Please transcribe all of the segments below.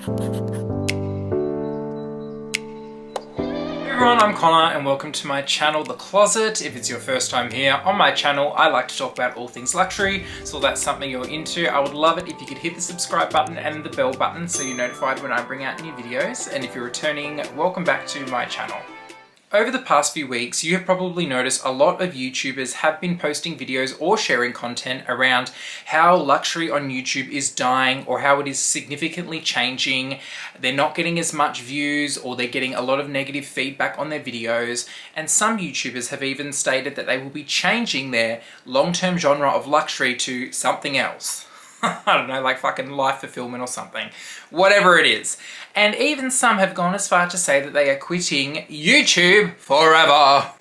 Everyone, I'm Connor and welcome to my channel, The Closet. If it's your first time here on my channel, I like to talk about all things luxury, so if that's something you're into, I would love it if you could hit the subscribe button and the bell button so you're notified when I bring out new videos. And if you're returning, welcome back to my channel. Over the past few weeks, you have probably noticed a lot of YouTubers have been posting videos or sharing content around how luxury on YouTube is dying or how it is significantly changing. They're not getting as much views or they're getting a lot of negative feedback on their videos. And some YouTubers have even stated that they will be changing their long-term genre of luxury to something else. I don't know, like fucking life fulfillment or something. Whatever it is. And even some have gone as far to say that they are quitting YouTube forever.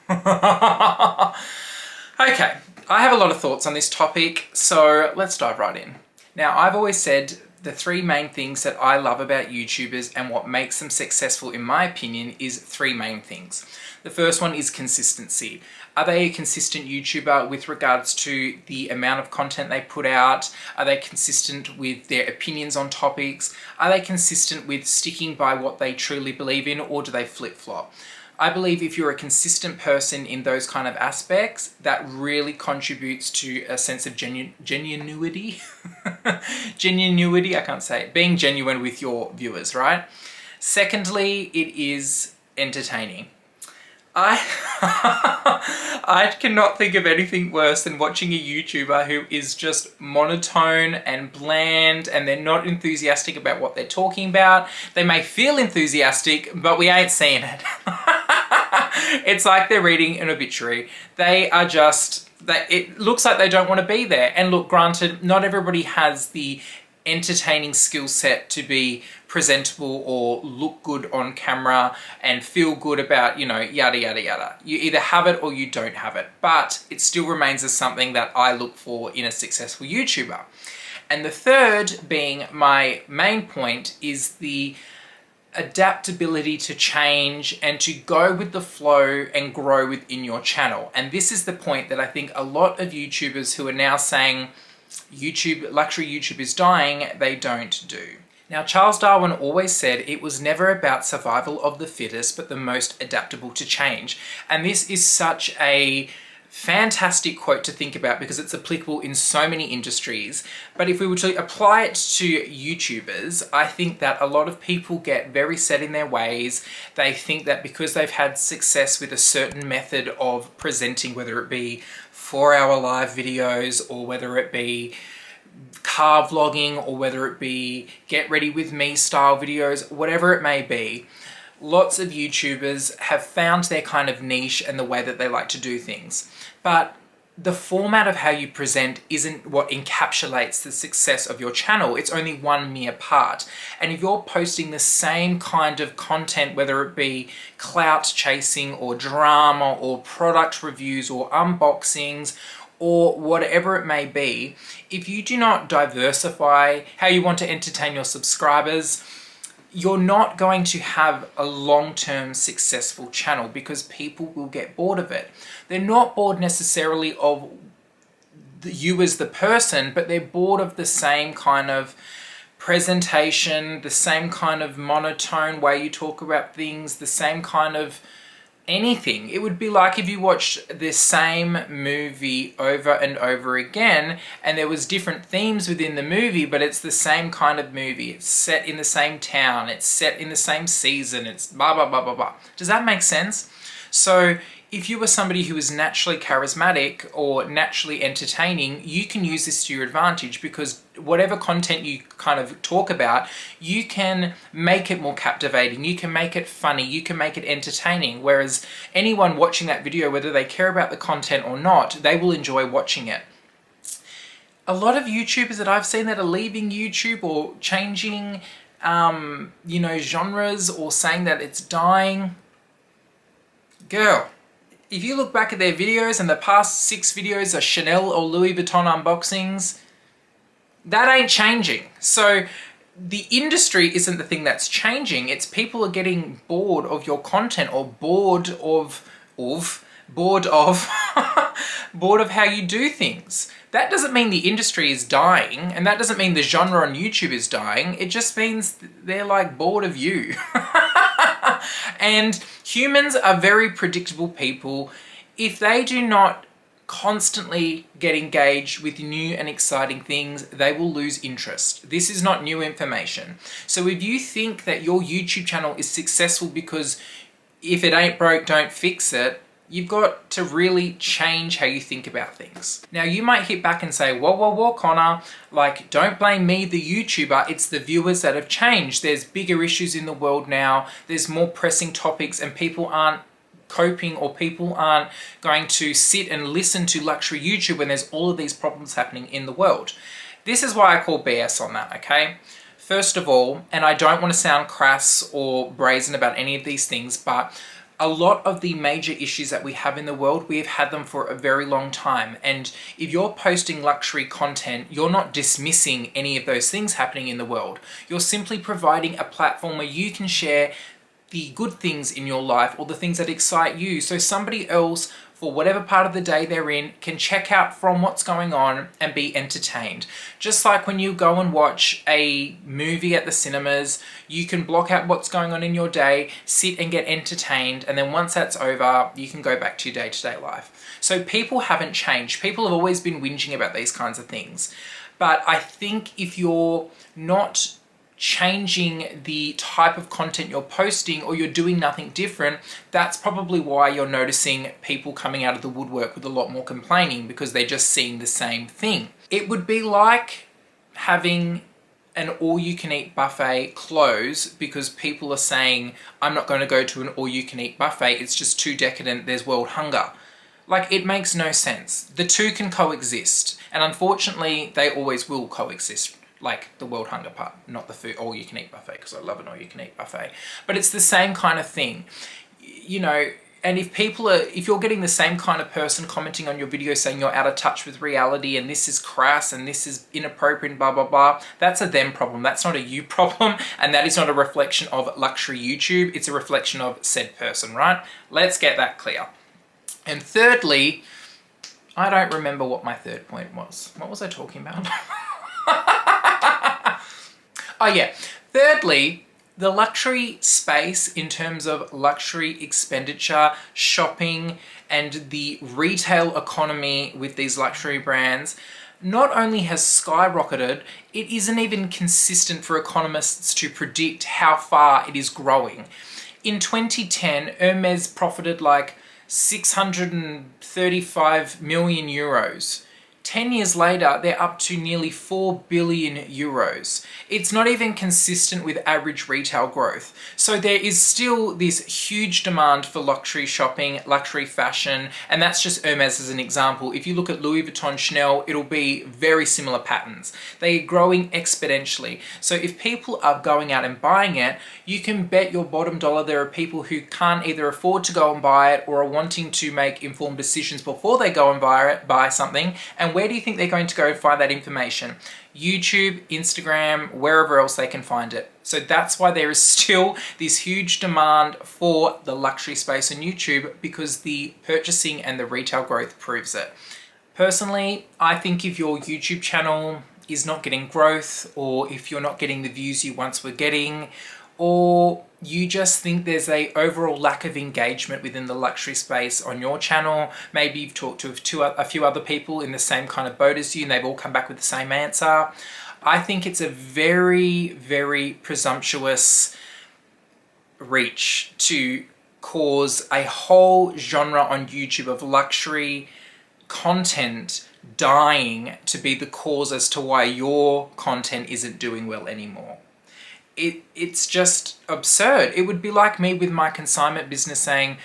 Okay, I have a lot of thoughts on this topic, so let's dive right in. Now, I've always said the three main things that I love about YouTubers and what makes them successful, in my opinion, is three main things. The first one is consistency. Are they a consistent YouTuber with regards to the amount of content they put out? Are they consistent with their opinions on topics? Are they consistent with sticking by what they truly believe in, or do they flip-flop? I believe if you're a consistent person in those kind of aspects, that really contributes to a sense of genuinity. Genuinity, I can't say it. Being genuine with your viewers, right? Secondly, it is entertaining. I cannot think of anything worse than watching a YouTuber who is just monotone and bland and they're not enthusiastic about what they're talking about. They may feel enthusiastic, but we ain't seeing it. It's like they're reading an obituary. They are just, it looks like they don't want to be there. And look, granted, not everybody has the entertaining skill set to be presentable or look good on camera and feel good about, you know, yada, yada, yada. You either have it or you don't have it, but it still remains as something that I look for in a successful YouTuber. And the third, being my main point, is the adaptability to change and to go with the flow and grow within your channel. And this is the point that I think a lot of YouTubers who are now saying luxury YouTube is dying, they don't do. Now, Charles Darwin always said it was never about survival of the fittest, but the most adaptable to change. And this is such a fantastic quote to think about because it's applicable in so many industries. But if we were to apply it to YouTubers, I think that a lot of people get very set in their ways. They think that because they've had success with a certain method of presenting, whether it be 4-hour live videos or whether it be car vlogging or whether it be get ready with me style videos, whatever it may be, lots of YouTubers have found their kind of niche and the way that they like to do things. But the format of how you present isn't what encapsulates the success of your channel. It's only one mere part. And if you're posting the same kind of content, whether it be clout chasing or drama or product reviews or unboxings or whatever it may be, if you do not diversify how you want to entertain your subscribers, you're not going to have a long-term successful channel because people will get bored of it. They're not bored necessarily of you as the person, but they're bored of the same kind of presentation, the same kind of monotone way you talk about things, the same kind of anything. It would be like if you watched the same movie over and over again and there was different themes within the movie, but it's the same kind of movie. It's set in the same town, it's set in the same season, it's blah, blah, blah, blah, blah. Does that make sense? So if you were somebody who is naturally charismatic or naturally entertaining, you can use this to your advantage because whatever content you kind of talk about, you can make it more captivating, you can make it funny, you can make it entertaining. Whereas anyone watching that video, whether they care about the content or not, they will enjoy watching it. A lot of YouTubers that I've seen that are leaving YouTube or changing, you know, genres or saying that it's dying, girl, if you look back at their videos and the past 6 videos are Chanel or Louis Vuitton unboxings, that ain't changing. So the industry isn't the thing that's changing. It's people are getting bored of your content or bored of bored of how you do things. That doesn't mean the industry is dying, and that doesn't mean the genre on YouTube is dying. It just means they're like bored of you. And humans are very predictable people. If they do not constantly get engaged with new and exciting things, they will lose interest. This is not new information. So if you think that your YouTube channel is successful because if it ain't broke, don't fix it, you've got to really change how you think about things. Now you might hit back and say, whoa, whoa, whoa, Connor, like don't blame me, the YouTuber, it's the viewers that have changed. There's bigger issues in the world now, there's more pressing topics, and people aren't coping, or people aren't going to sit and listen to luxury YouTube when there's all of these problems happening in the world. This is why I call BS on that, okay? First of all, and I don't want to sound crass or brazen about any of these things, but a lot of the major issues that we have in the world, we have had them for a very long time. And if you're posting luxury content, you're not dismissing any of those things happening in the world. You're simply providing a platform where you can share the good things in your life or the things that excite you, so somebody else, for whatever part of the day they're in, can check out from what's going on and be entertained. Just like when you go and watch a movie at the cinemas, you can block out what's going on in your day, sit and get entertained, and then once that's over, you can go back to your day-to-day life. So people haven't changed. People have always been whinging about these kinds of things. But I think if you're not changing the type of content you're posting, or you're doing nothing different, that's probably why you're noticing people coming out of the woodwork with a lot more complaining, because they're just seeing the same thing. It would be like having an all-you-can-eat buffet close because people are saying, I'm not going to go to an all-you-can-eat buffet, it's just too decadent, there's world hunger. Like, it makes no sense. The two can coexist, and unfortunately they always will coexist. Like the world hunger part, not the food all-you-can-eat buffet, because I love an all-you-can-eat buffet. But it's the same kind of thing, you know. And if you're getting the same kind of person commenting on your video saying you're out of touch with reality and this is crass and this is inappropriate and blah, blah, blah, that's a them problem. That's not a you problem. And that is not a reflection of luxury YouTube. It's a reflection of said person, right? Let's get that clear. And thirdly, I don't remember what my third point was. What was I talking about? Oh yeah, thirdly, the luxury space in terms of luxury expenditure, shopping, and the retail economy with these luxury brands not only has skyrocketed, it isn't even consistent for economists to predict how far it is growing. In 2010, Hermes profited like 635 million euros. 10 years later, they're up to nearly 4 billion euros. It's not even consistent with average retail growth. So there is still this huge demand for luxury shopping, luxury fashion, and that's just Hermes as an example. If you look at Louis Vuitton, Chanel, it'll be very similar patterns. They're growing exponentially. So if people are going out and buying it, you can bet your bottom dollar there are people who can't either afford to go and buy it or are wanting to make informed decisions before they go and buy something. And where do you think they're going to go find that information? YouTube, Instagram, wherever else they can find it. So that's why there is still this huge demand for the luxury space on YouTube, because the purchasing and the retail growth proves it. Personally, I think if your YouTube channel is not getting growth, or if you're not getting the views you once were getting, or you just think there's a overall lack of engagement within the luxury space on your channel, maybe you've talked to a few other people in the same kind of boat as you and they've all come back with the same answer, I think it's a very, very presumptuous reach to cause a whole genre on YouTube of luxury content dying to be the cause as to why your content isn't doing well anymore. It's just absurd. It would be like me with my consignment business saying,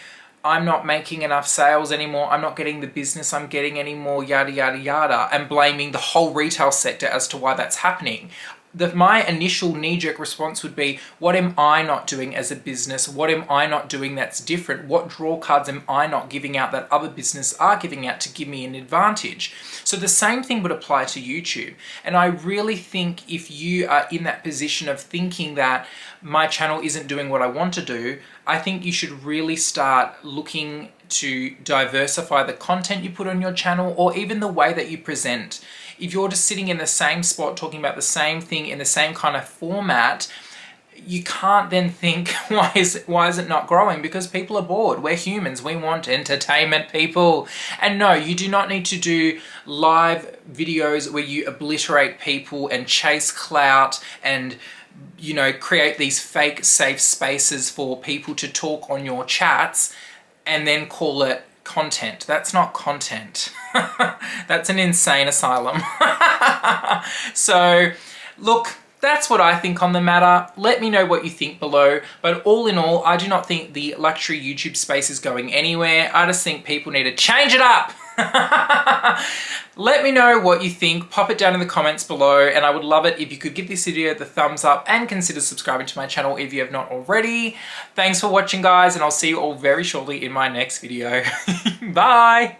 I'm not making enough sales anymore, I'm not getting the business I'm getting anymore, yada, yada, yada, and blaming the whole retail sector as to why that's happening. my initial knee-jerk response would be, what am I not doing as a business? What am I not doing that's different? What draw cards am I not giving out that other businesses are giving out to give me an advantage? So the same thing would apply to YouTube. And I really think if you are in that position of thinking that my channel isn't doing what I want to do, I think you should really start looking to diversify the content you put on your channel, or even the way that you present. If you're just sitting in the same spot talking about the same thing in the same kind of format, you can't then think, why is it not growing? Because people are bored. We're humans. We want entertainment, people. And no, you do not need to do live videos where you obliterate people and chase clout and, you know, create these fake safe spaces for people to talk on your chats and then call it content. That's not content. That's an insane asylum. So, look, that's what I think on the matter. Let me know what you think below. But all in all, I do not think the luxury YouTube space is going anywhere. I just think people need to change it up. Let me know what you think. Pop it down in the comments below, and I would love it if you could give this video the thumbs up and consider subscribing to my channel if you have not already. Thanks for watching, guys, and I'll see you all very shortly in my next video. Bye!